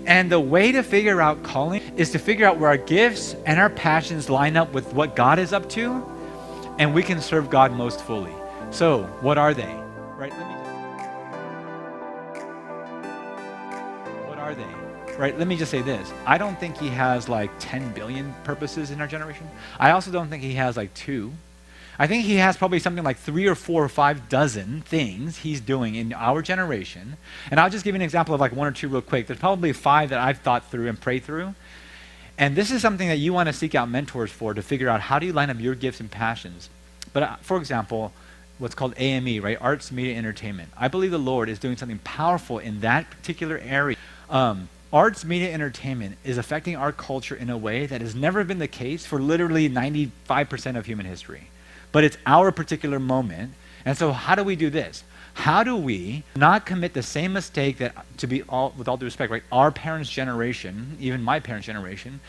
And the way to figure out calling is to figure out where our gifts and our passions line up with what God is up to, and we can serve God most fully. So, what are they? Right? What are they? Right? Let me just say this. I don't think he has like 10 billion purposes in our generation. I also don't think he has like 2. I think he has probably something like 3 or 4 or 5 dozen things he's doing in our generation. And I'll just give you an example of like 1 or 2 real quick. There's probably 5 that I've thought through and prayed through. And this is something that you want to seek out mentors for, to figure out how do you line up your gifts and passions. But for example, what's called AME, right? Arts, Media, Entertainment. I believe the Lord is doing something powerful in that particular area. Arts, media, entertainment is affecting our culture in a way that has never been the case for literally 95% of human history. But it's our particular moment. And so how do we do this? How do we not commit the same mistake that, with all due respect, right, our parents' generation, even my parents' generation,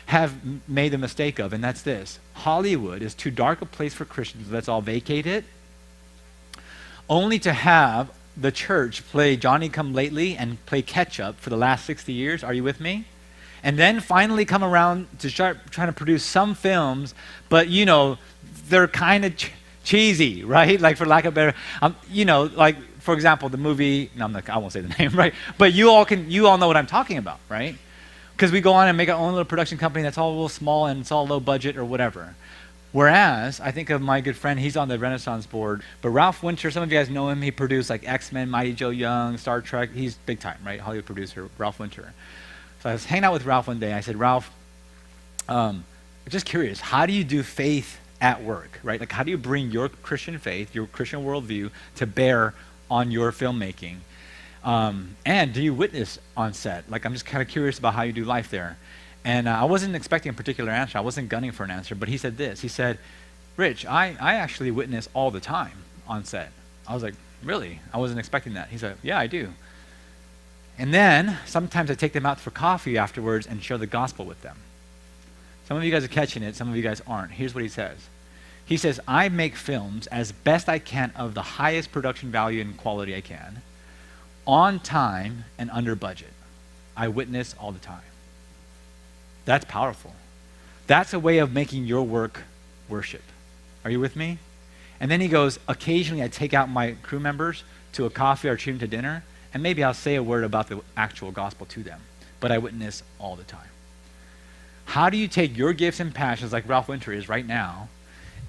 have made the mistake of, and that's this. Hollywood is too dark a place for Christians. Let's all vacate it. Only to have the church play Johnny Come Lately and play catch up for the last 60 years. Are you with me? And then finally come around to start trying to produce some films, but they're kind of cheesy, right? Like, for lack of better, like, for example, the movie, I won't say the name, right? But you all know what I'm talking about, right? Because we go on and make our own little production company that's all a little small and it's all low budget or whatever. Whereas, I think of my good friend, he's on the Renaissance board, but Ralph Winter, some of you guys know him, he produced like X-Men, Mighty Joe Young, Star Trek, he's big time, right? Hollywood producer, Ralph Winter. So I was hanging out with Ralph one day, I said, Ralph, just curious, how do you do faith at work, right? Like, how do you bring your Christian faith, your Christian worldview to bear on your filmmaking? And do you witness on set? Like, I'm just kind of curious about how you do life there. And I wasn't expecting a particular answer. I wasn't gunning for an answer, but he said this. He said, Rich, I actually witness all the time on set. I was like, really? I wasn't expecting that. He said, yeah, I do. And then sometimes I take them out for coffee afterwards and share the gospel with them. Some of you guys are catching it, some of you guys aren't. Here's what he says. He says, I make films as best I can of the highest production value and quality I can, on time and under budget. I witness all the time. That's powerful. That's a way of making your work worship. Are you with me? And then he goes, occasionally I take out my crew members to a coffee or treat them to dinner, and maybe I'll say a word about the actual gospel to them. But I witness all the time. How do you take your gifts and passions, like Ralph Winter is right now,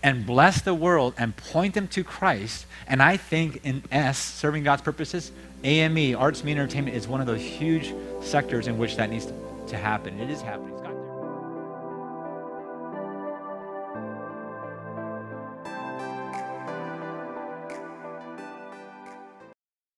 and bless the world and point them to Christ? And I think in serving God's purposes, AME, arts, media, entertainment, is one of those huge sectors in which that needs to happen. It is happening.